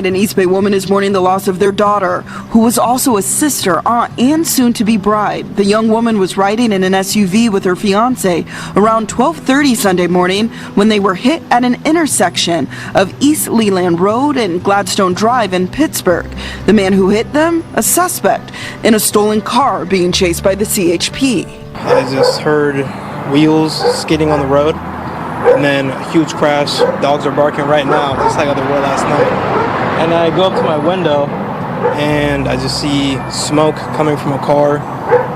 An East Bay woman is mourning the loss of their daughter, who was also a sister, aunt, and soon-to-be bride. The young woman was riding in an SUV with her fiancé around 12:30 Sunday morning when they were hit at an intersection of East Leland Road and Gladstone Drive in Pittsburgh. The man who hit them, a suspect in a stolen car being chased by the CHP. I just heard wheels skidding on the road, and then a huge crash. Dogs are barking right now, just like they were last night. And I go up to my window, and I just see smoke coming from a car,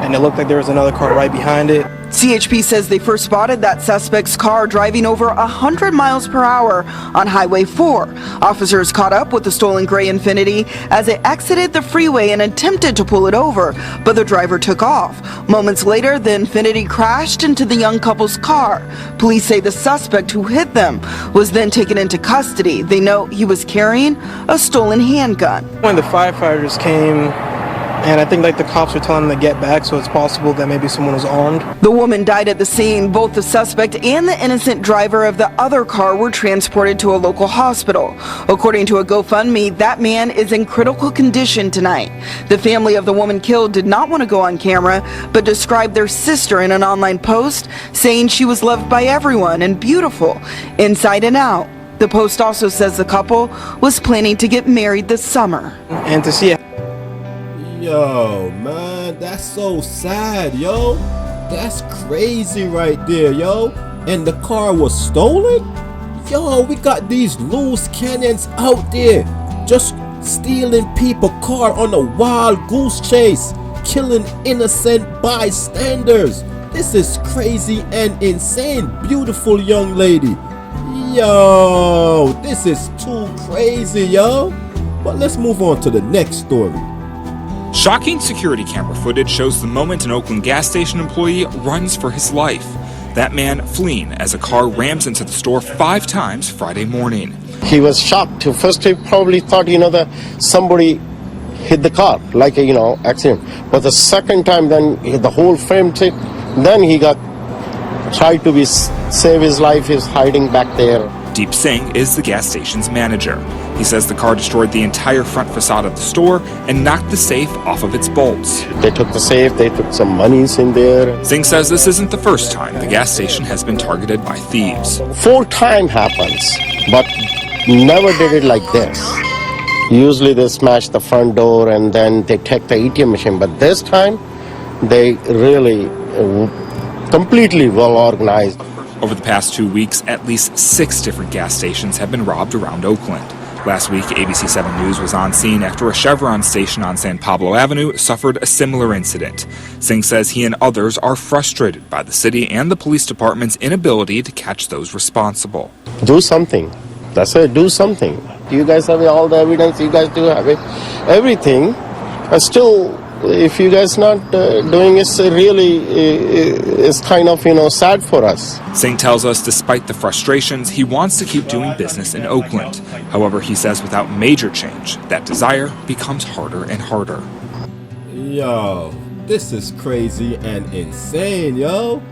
and it looked like there was another car right behind it. CHP says they first spotted that suspect's car driving over 100 miles per hour on Highway 4. Officers caught up with the stolen gray Infiniti as it exited the freeway and attempted to pull it over, but the driver took off. Moments later, the Infiniti crashed into the young couple's car. Police say the suspect who hit them was then taken into custody. They know he was carrying a stolen handgun. When the firefighters came, and I think the cops were telling them to get back, so it's possible that maybe someone was armed. The woman died at the scene. Both the suspect and the innocent driver of the other car were transported to a local hospital. According to a GoFundMe, that man is in critical condition tonight. The family of the woman killed did not want to go on camera, but described their sister in an online post, saying she was loved by everyone and beautiful, inside and out. The post also says the couple was planning to get married this summer. And to see Yo, man, that's so sad, yo. That's crazy right there, yo. And the car was stolen? Yo, we got these loose cannons out there just stealing people's car on a wild goose chase, killing innocent bystanders. This is crazy and insane, beautiful young lady. Yo, this is too crazy, yo. But let's move on to the next story. Shocking security camera footage shows the moment an Oakland gas station employee runs for his life. That man fleeing as a car rams into the store 5 times Friday morning. He was shocked. First he probably thought, that somebody hit the car, like a, accident. But the second time, then the whole frame tipped. Then he tried to save his life. He's hiding back there. Deep Singh is the gas station's manager. He says the car destroyed the entire front facade of the store and knocked the safe off of its bolts. They took the safe, they took some monies in there. Singh says this isn't the first time the gas station has been targeted by thieves. 4 times happens, but never did it like this. Usually they smash the front door and then they take the ATM machine, but this time they really completely well organized. Over the past 2 weeks, at least 6 different gas stations have been robbed around Oakland. Last week, ABC 7 News was on scene after a Chevron station on San Pablo Avenue suffered a similar incident. Singh says he and others are frustrated by the city and the police department's inability to catch those responsible. Do something. That's it. Do something. You guys have all the evidence. You guys do have it. Everything. Still, if you guys not doing it, really is kind of, sad for us. Singh tells us despite the frustrations, he wants to keep doing business in Oakland. However, he says without major change, that desire becomes harder and harder. Yo, this is crazy and insane, yo.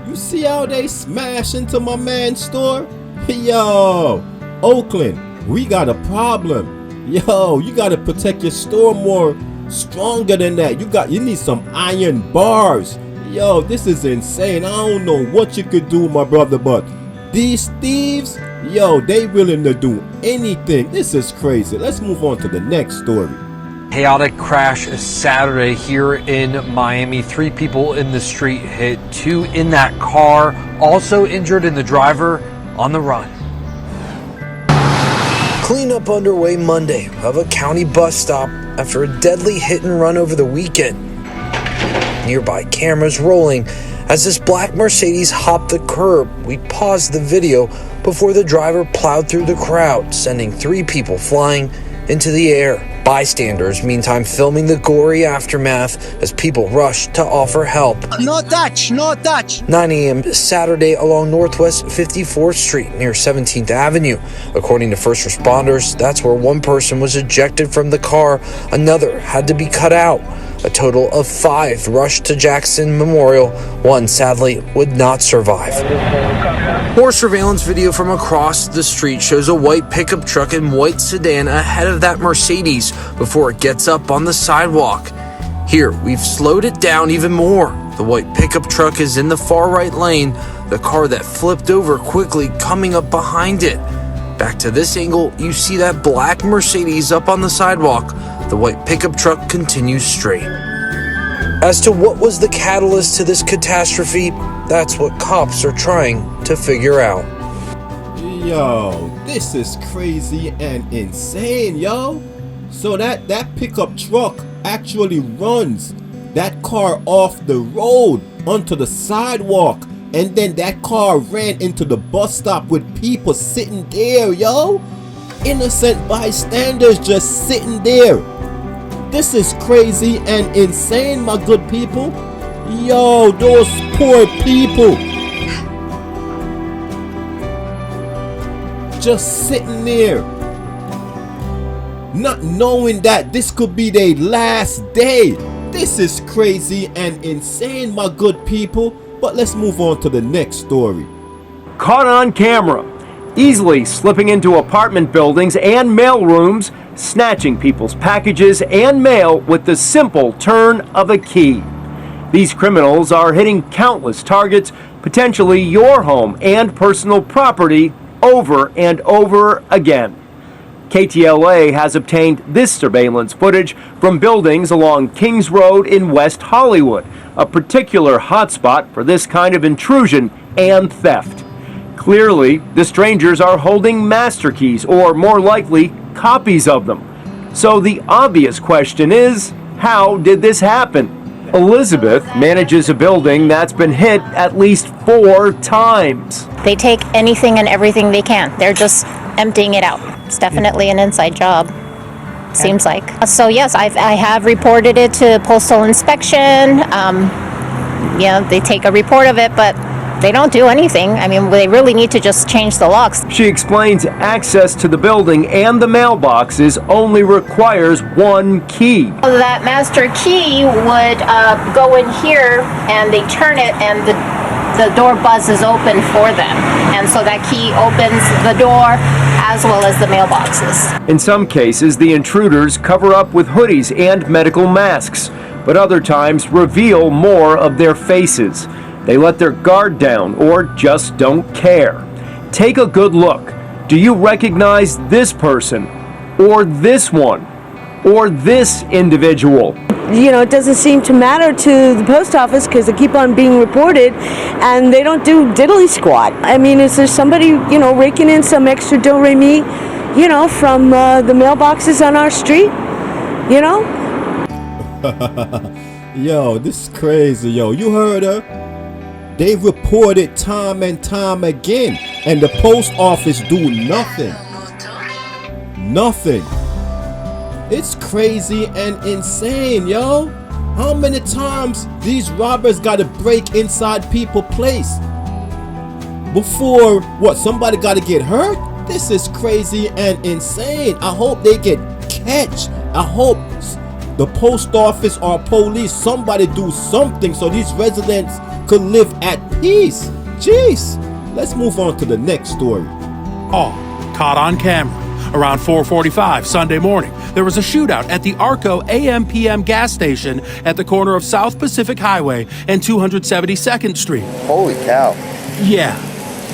You see how they smash into my man's store? Yo, Oakland, we got a problem. Yo, you got to protect your store more. Stronger than that. You need some iron bars. Yo, this is insane. I don't know what you could do, my brother, but these thieves, yo, they willing to do anything. This is crazy. Let's move on to the next story. Chaotic crash Saturday here in Miami. 3 people in the street hit, 2 in that car, also injured, and the driver on the run. Cleanup underway Monday of a county bus stop after a deadly hit and run over the weekend. Nearby cameras rolling as this black Mercedes hopped the curb. We paused the video before the driver plowed through the crowd, sending 3 people flying into the air. Bystanders, meantime, filming the gory aftermath as people rushed to offer help. No touch, no touch. 9 a.m. Saturday along Northwest 54th Street near 17th Avenue. According to first responders, that's where one person was ejected from the car. Another had to be cut out. A total of 5 rushed to Jackson Memorial. 1 sadly would not survive. More surveillance video from across the street shows a white pickup truck and white sedan ahead of that Mercedes before it gets up on the sidewalk. Here, we've slowed it down even more. The white pickup truck is in the far right lane, the car that flipped over quickly coming up behind it. Back to this angle, you see that black Mercedes up on the sidewalk. The white pickup truck continues straight. As to what was the catalyst to this catastrophe, that's what cops are trying to figure out. Yo, this is crazy and insane, yo. So that pickup truck actually runs that car off the road onto the sidewalk, and then that car ran into the bus stop with people sitting there, yo. Innocent bystanders just sitting there. This is crazy and insane, my good people. Yo, those poor people just sitting there, not knowing that this could be their last day. This is crazy and insane, my good people. But let's move on to the next story. Caught on camera, easily slipping into apartment buildings and mail rooms, snatching people's packages and mail with the simple turn of a key. These criminals are hitting countless targets, potentially your home and personal property, over and over again. KTLA has obtained this surveillance footage from buildings along Kings Road in West Hollywood, a particular hotspot for this kind of intrusion and theft. Clearly, the strangers are holding master keys, or more likely, copies of them. So the obvious question is, how did this happen? Elizabeth manages a building that's been hit at least 4 times. They take anything and everything they can. They're just emptying it out. It's definitely an inside job, seems like. So yes, I have reported it to postal inspection. They take a report of it, but they don't do anything. I mean, they really need to just change the locks. She explains access to the building and the mailboxes only requires 1 key. That master key would go in here, and they turn it, and the door buzzes open for them. And so that key opens the door as well as the mailboxes. In some cases, the intruders cover up with hoodies and medical masks, but other times reveal more of their faces. They let their guard down or just don't care. Take a good look. Do you recognize this person, or this one, or this individual? You know, it doesn't seem to matter to the post office because they keep on being reported and they don't do diddly squat. I mean, is there somebody, raking in some extra do-re-mi, from the mailboxes on our street? Yo, this is crazy, yo. You heard her? They report it time and time again, and the post office do nothing. Nothing. It's crazy and insane, yo. How many times these robbers gotta break inside people's place before somebody gotta get hurt? This is crazy and insane. I hope they get catch. I hope the post office or police, somebody do something so these residents could live at peace. Jeez. Let's move on to the next story. Caught on camera. Around 4:45 Sunday morning, there was a shootout at the Arco AM/PM gas station at the corner of South Pacific Highway and 272nd Street. Holy cow. Yeah.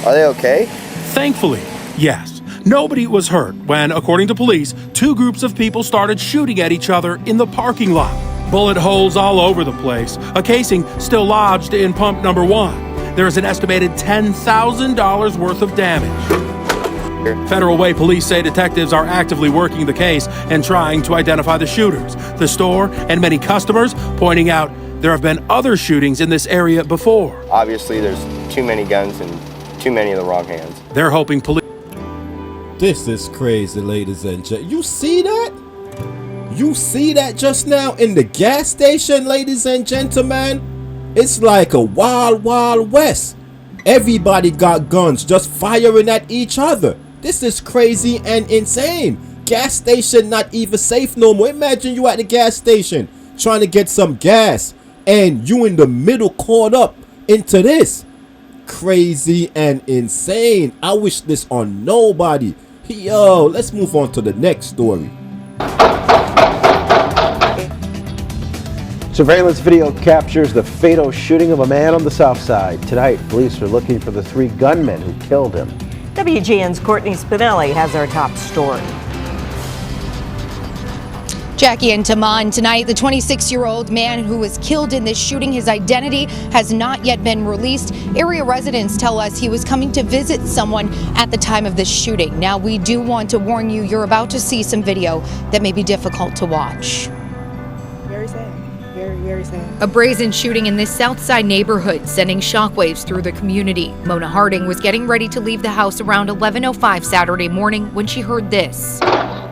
Are they okay? Thankfully, yes. Nobody was hurt when, according to police, 2 groups of people started shooting at each other in the parking lot. Bullet holes all over the place, a casing still lodged in pump number 1. There is an estimated $10,000 worth of damage. Federal Way police say detectives are actively working the case and trying to identify the shooters. The store and many customers pointing out there have been other shootings in this area before. Obviously, there's too many guns and too many in the wrong hands. They're hoping police... This is crazy, ladies and gentlemen. You see that? You see that just now in the gas station, ladies and gentlemen? It's like a wild, wild west. Everybody got guns just firing at each other. This is crazy and insane. Gas station not even safe no more. Imagine you at the gas station. trying to get some gas, and you in the middle caught up into this. Crazy and insane. I wish this on nobody. Yo, let's move on to the next story. Surveillance video captures the fatal shooting of a man on the south side. Tonight, police are looking for the 3 gunmen who killed him. WGN's Courtney Spinelli has our top story. Jackie and Taman, tonight, the 26-year-old man who was killed in this shooting, his identity has not yet been released. Area residents tell us he was coming to visit someone at the time of this shooting. Now, we do want to warn you, you're about to see some video that may be difficult to watch. Very sad. Very sad. A brazen shooting in this South Side neighborhood, sending shockwaves through the community. Mona Harding was getting ready to leave the house around 11:05 Saturday morning when she heard this.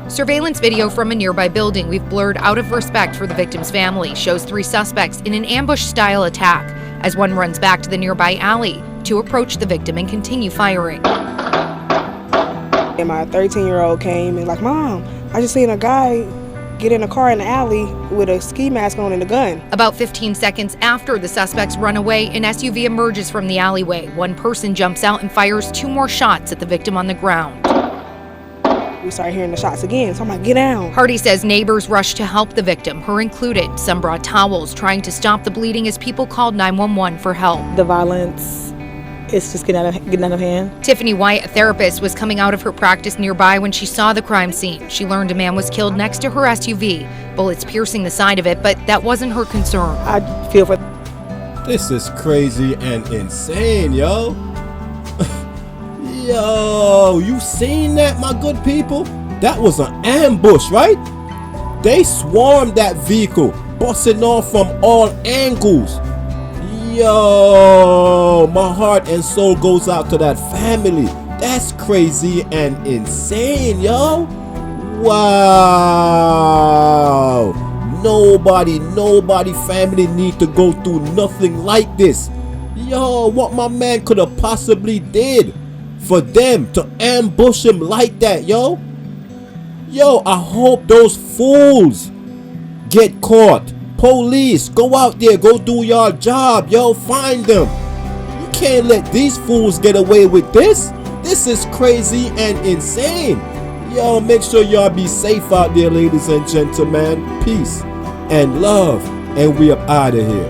Surveillance video from a nearby building we've blurred out of respect for the victim's family shows 3 suspects in an ambush-style attack as one runs back to the nearby alley to approach the victim and continue firing. And my 13-year-old came and like, Mom, I just seen a guy get in a car in the alley with a ski mask on and a gun. About 15 seconds after the suspects run away, an SUV emerges from the alleyway. One person jumps out and fires 2 more shots at the victim on the ground. We started hearing the shots again, so I'm like, get down. Hardy says neighbors rushed to help the victim, her included. Some brought towels, trying to stop the bleeding as people called 911 for help. The violence, it's just getting out of hand. Tiffany White, a therapist, was coming out of her practice nearby when she saw the crime scene. She learned a man was killed next to her SUV, bullets piercing the side of it, but that wasn't her concern. I feel for... This is crazy and insane, yo. Yo, you seen that, my good people? That was an ambush, right? They swarmed that vehicle, busting off from all angles. Yo, my heart and soul goes out to that family. That's crazy and insane, yo. Wow. Nobody family need to go through nothing like this. Yo, what my man could have possibly did for them to ambush him like that, yo. Yo, I hope those fools get caught. Police, go out there, go do your job, yo, find them. You can't let these fools get away with this. This is crazy and insane. Yo, make sure y'all be safe out there, ladies and gentlemen. Peace and love, and we are out of here.